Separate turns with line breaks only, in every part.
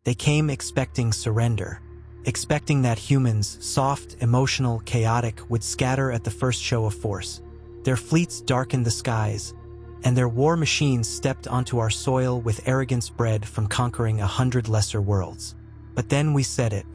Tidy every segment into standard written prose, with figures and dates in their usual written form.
They came expecting surrender, expecting that humans, soft, emotional, chaotic, would scatter at the first show of force. Their fleets darkened the skies, and their war machines stepped onto our soil with arrogance bred from conquering 100 lesser worlds. But then we said it.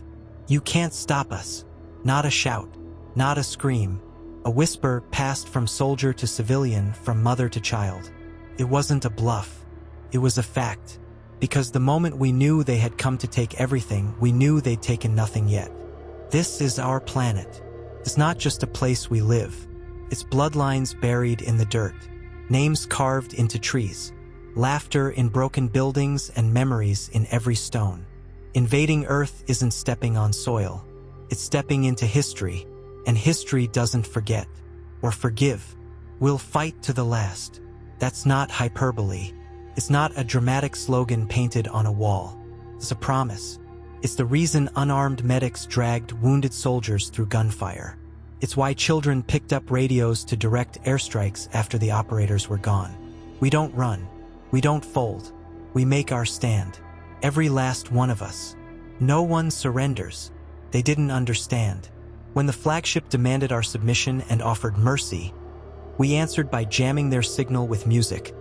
You can't stop us. Not a shout, not a scream. A whisper passed from soldier to civilian, from mother to child. It wasn't a bluff. It was a fact. Because the moment we knew they had come to take everything, we knew they'd taken nothing yet. This is our planet. It's not just a place we live. It's bloodlines buried in the dirt, names carved into trees, laughter in broken buildings, and memories in every stone. Invading Earth isn't stepping on soil. It's stepping into history, and history doesn't forget or forgive. We'll fight to the last. That's not hyperbole. It's not a dramatic slogan painted on a wall. It's a promise. It's the reason unarmed medics dragged wounded soldiers through gunfire. It's why children picked up radios to direct airstrikes after the operators were gone. We don't run. We don't fold. We make our stand. Every last one of us. No one surrenders. They didn't understand. When the flagship demanded our submission and offered mercy, we answered by jamming their signal with music,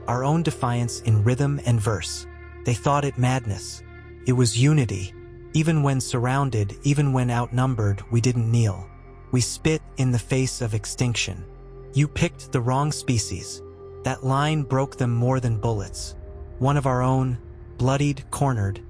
our own defiance in rhythm and verse. They thought it madness. It was unity. Even when surrounded, even when outnumbered, we didn't kneel. We spit in the face of extinction. You picked the wrong species. That line broke them more than bullets. One of our own, bloodied, cornered,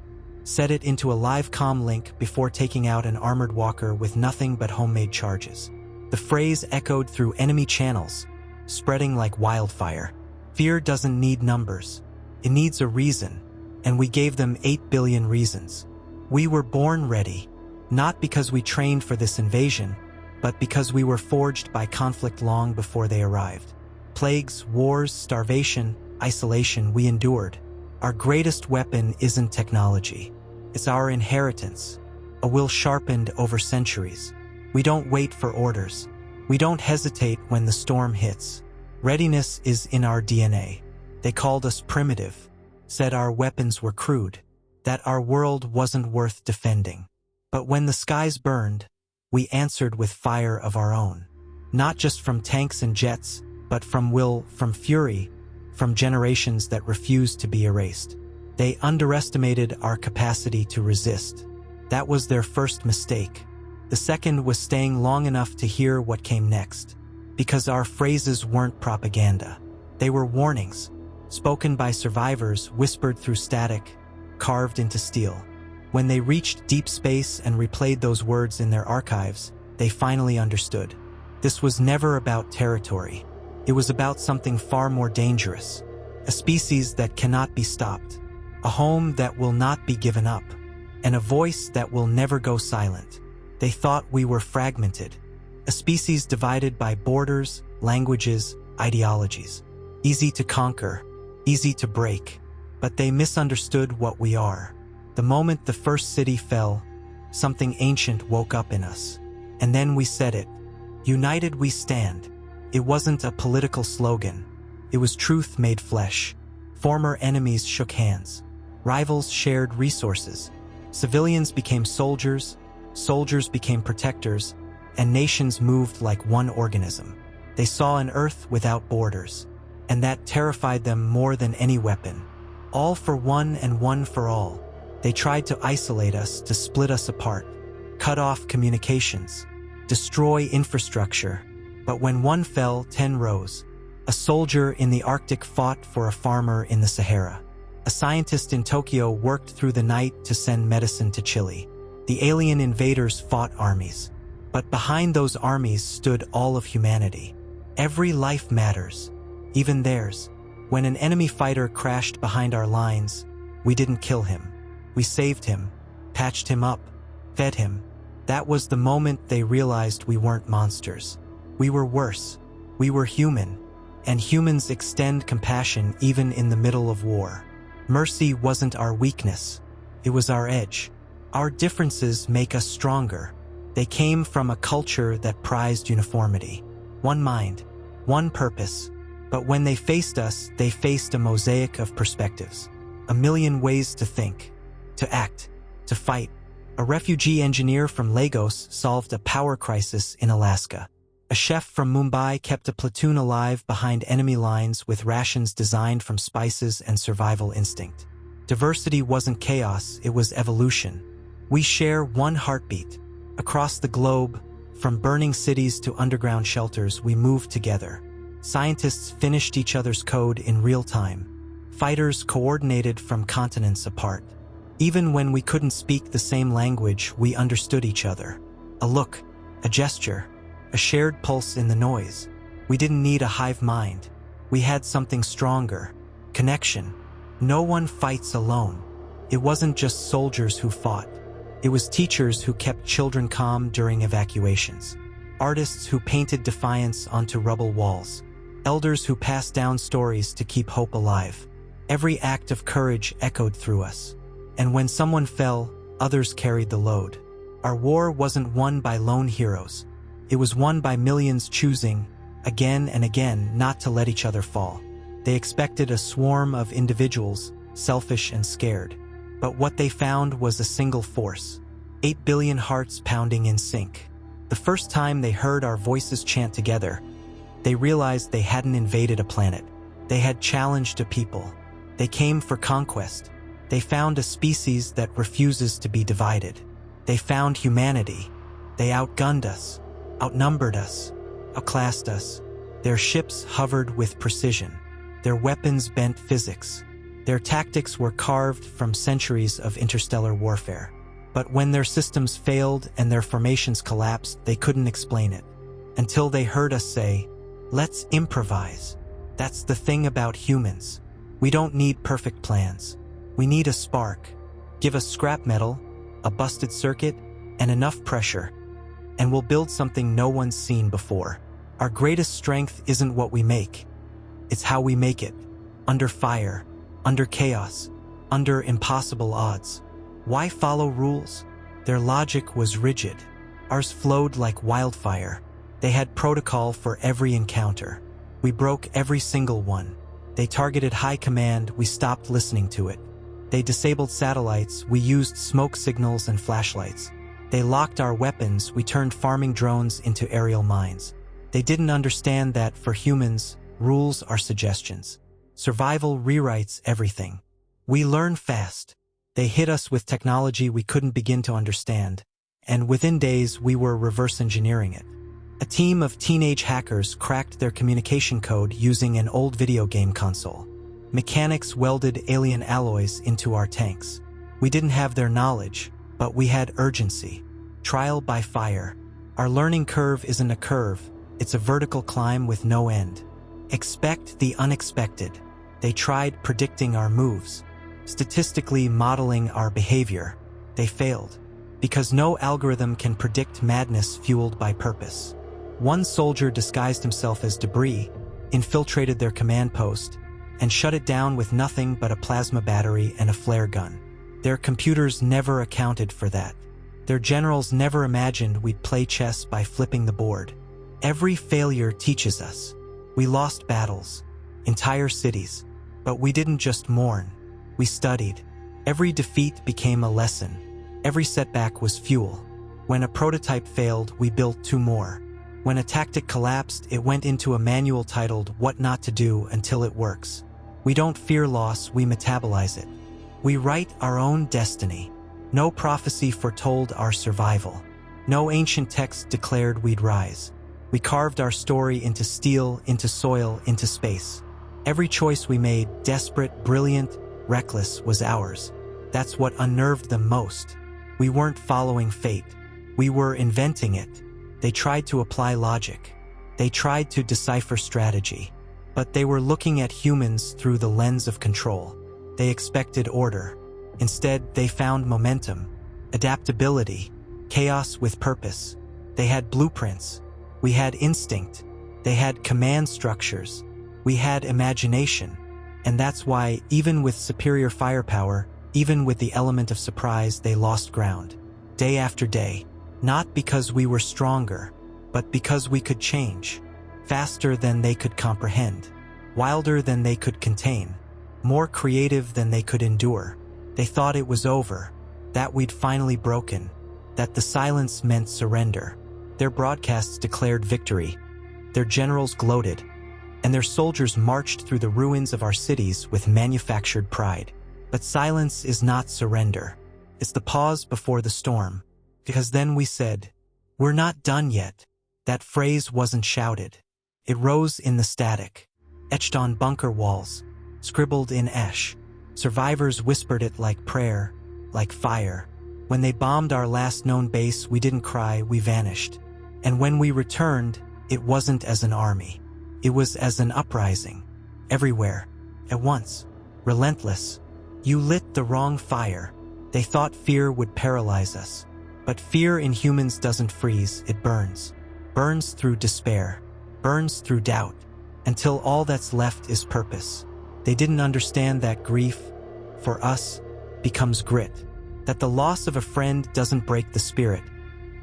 set it into a live comm link before taking out an armored walker with nothing but homemade charges. The phrase echoed through enemy channels, spreading like wildfire. Fear doesn't need numbers. It needs a reason, and we gave them 8 billion reasons. We were born ready, not because we trained for this invasion, but because we were forged by conflict long before they arrived. Plagues, wars, starvation, isolation we endured. Our greatest weapon isn't technology. It's our inheritance, a will sharpened over centuries. We don't wait for orders. We don't hesitate when the storm hits. Readiness is in our DNA. They called us primitive, said our weapons were crude, that our world wasn't worth defending. But when the skies burned, we answered with fire of our own. Not just from tanks and jets, but from will, from fury, from generations that refused to be erased. They underestimated our capacity to resist. That was their first mistake. The second was staying long enough to hear what came next. Because our phrases weren't propaganda. They were warnings, spoken by survivors, whispered through static, carved into steel. When they reached deep space and replayed those words in their archives, they finally understood. This was never about territory. It was about something far more dangerous. A species that cannot be stopped. A home that will not be given up. And a voice that will never go silent. They thought we were fragmented. A species divided by borders, languages, ideologies. Easy to conquer, easy to break. But they misunderstood what we are. The moment the first city fell, something ancient woke up in us. And then we said it. United we stand. It wasn't a political slogan. It was truth made flesh. Former enemies shook hands. Rivals shared resources. Civilians became soldiers, soldiers became protectors, and nations moved like one organism. They saw an Earth without borders, and that terrified them more than any weapon. All for one and one for all. They tried to isolate us, to split us apart, cut off communications, destroy infrastructure. But when one fell, 10 rose. A soldier in the Arctic fought for a farmer in the Sahara. A scientist in Tokyo worked through the night to send medicine to Chile. The alien invaders fought armies. But behind those armies stood all of humanity. Every life matters, even theirs. When an enemy fighter crashed behind our lines, we didn't kill him. We saved him, patched him up, fed him. That was the moment they realized we weren't monsters. We were worse. We were human. And humans extend compassion even in the middle of war. Mercy wasn't our weakness. It was our edge. Our differences make us stronger. They came from a culture that prized uniformity. One mind, one purpose. But when they faced us, they faced a mosaic of perspectives. A million ways to think. to act, to fight. A refugee engineer from Lagos solved a power crisis in Alaska. A chef from Mumbai kept a platoon alive behind enemy lines with rations designed from spices and survival instinct. Diversity wasn't chaos, it was evolution. We share one heartbeat. Across the globe, from burning cities to underground shelters, we moved together. Scientists finished each other's code in real time. Fighters coordinated from continents apart. Even when we couldn't speak the same language, we understood each other. A look, a gesture, a shared pulse in the noise. We didn't need a hive mind. We had something stronger. Connection. No one fights alone. It wasn't just soldiers who fought. It was teachers who kept children calm during evacuations. Artists who painted defiance onto rubble walls. Elders who passed down stories to keep hope alive. Every act of courage echoed through us. And when someone fell, others carried the load. Our war wasn't won by lone heroes. It was won by millions choosing, again and again, not to let each other fall. They expected a swarm of individuals, selfish and scared. But what they found was a single force. 8 billion hearts pounding in sync. The first time they heard our voices chant together, they realized they hadn't invaded a planet. They had challenged a people. They came for conquest. They found a species that refuses to be divided. They found humanity. They outgunned us, outnumbered us, outclassed us. Their ships hovered with precision. Their weapons bent physics. Their tactics were carved from centuries of interstellar warfare. But when their systems failed and their formations collapsed, they couldn't explain it. Until they heard us say, "Let's improvise." That's the thing about humans. We don't need perfect plans. We need a spark. Give us scrap metal, a busted circuit, and enough pressure, and we'll build something no one's seen before. Our greatest strength isn't what we make. It's how we make it. Under fire, under chaos, under impossible odds. Why follow rules? Their logic was rigid. Ours flowed like wildfire. They had protocol for every encounter. We broke every single one. They targeted high command, we stopped listening to it. They disabled satellites, we used smoke signals and flashlights. They locked our weapons, we turned farming drones into aerial mines. They didn't understand that, for humans, rules are suggestions. Survival rewrites everything. We learn fast. They hit us with technology we couldn't begin to understand, and within days we were reverse engineering it. A team of teenage hackers cracked their communication code using an old video game console. Mechanics welded alien alloys into our tanks. We didn't have their knowledge, but we had urgency. Trial by fire. Our learning curve isn't a curve, it's a vertical climb with no end. Expect the unexpected. They tried predicting our moves, statistically modeling our behavior. They failed, because no algorithm can predict madness fueled by purpose. One soldier disguised himself as debris, infiltrated their command post, and shut it down with nothing but a plasma battery and a flare gun. Their computers never accounted for that. Their generals never imagined we'd play chess by flipping the board. Every failure teaches us. We lost battles, entire cities, but we didn't just mourn. We studied. Every defeat became a lesson. Every setback was fuel. When a prototype failed, we built 2 more. When a tactic collapsed, it went into a manual titled "What Not to Do Until It Works." We don't fear loss, we metabolize it. We write our own destiny. No prophecy foretold our survival. No ancient text declared we'd rise. We carved our story into steel, into soil, into space. Every choice we made, desperate, brilliant, reckless, was ours. That's what unnerved them most. We weren't following fate. We were inventing it. They tried to apply logic. They tried to decipher strategy. But they were looking at humans through the lens of control. They expected order. Instead, they found momentum, adaptability, chaos with purpose. They had blueprints. We had instinct. They had command structures. We had imagination. And that's why, even with superior firepower, even with the element of surprise, they lost ground. Day after day. Not because we were stronger, but because we could change. Faster than they could comprehend. Wilder than they could contain. More creative than they could endure. They thought it was over, that we'd finally broken, that the silence meant surrender. Their broadcasts declared victory, their generals gloated, and their soldiers marched through the ruins of our cities with manufactured pride. But silence is not surrender. It's the pause before the storm. Because then we said, "We're not done yet." That phrase wasn't shouted. It rose in the static, etched on bunker walls, scribbled in ash. Survivors whispered it like prayer, like fire. When they bombed our last known base, we didn't cry, we vanished. And when we returned, it wasn't as an army. It was as an uprising. Everywhere, at once, relentless. You lit the wrong fire. They thought fear would paralyze us. But fear in humans doesn't freeze, it burns. Burns through despair. Burns through doubt. Until all that's left is purpose. They didn't understand that grief, for us, becomes grit. That the loss of a friend doesn't break the spirit.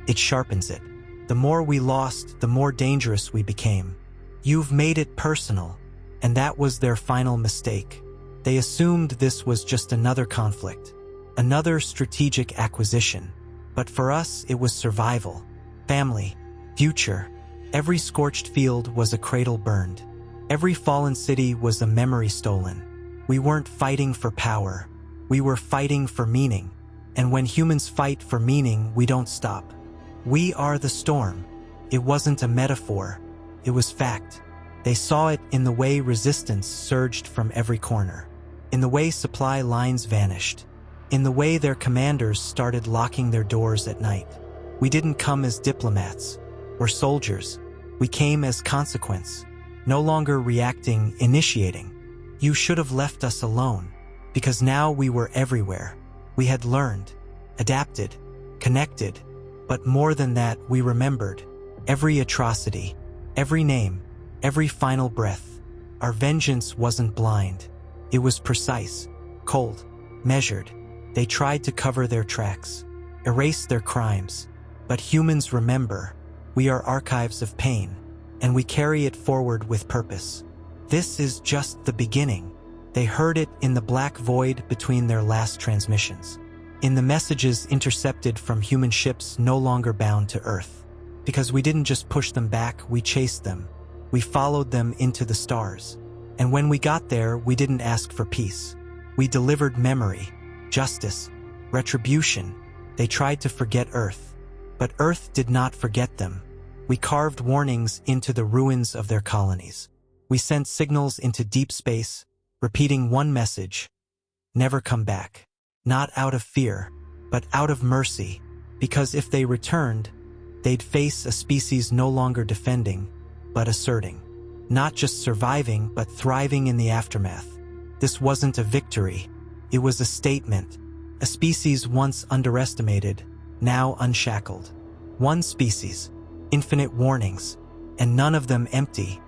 It sharpens it. The more we lost, the more dangerous we became. You've made it personal. And that was their final mistake. They assumed this was just another conflict, another strategic acquisition. But for us, it was survival, family, future. Every scorched field was a cradle burned. Every fallen city was a memory stolen. We weren't fighting for power. We were fighting for meaning. And when humans fight for meaning, we don't stop. We are the storm. It wasn't a metaphor. It was fact. They saw it in the way resistance surged from every corner. In the way supply lines vanished. In the way their commanders started locking their doors at night. We didn't come as diplomats or soldiers. We came as consequence. No longer reacting, initiating. You should have left us alone. Because now we were everywhere. We had learned, adapted, connected. But more than that, we remembered. Every atrocity, every name, every final breath. Our vengeance wasn't blind. It was precise, cold, measured. They tried to cover their tracks, erase their crimes. But humans remember. We are archives of pain, and we carry it forward with purpose. This is just the beginning. They heard it in the black void between their last transmissions. In the messages intercepted from human ships no longer bound to Earth. Because we didn't just push them back, we chased them. We followed them into the stars. And when we got there, we didn't ask for peace. We delivered memory, justice, retribution. They tried to forget Earth. But Earth did not forget them. We carved warnings into the ruins of their colonies. We sent signals into deep space, repeating one message: never come back. Not out of fear, but out of mercy. Because if they returned, they'd face a species no longer defending, but asserting. Not just surviving, but thriving in the aftermath. This wasn't a victory. It was a statement. A species once underestimated, now unshackled. One species, infinite warnings, and none of them empty.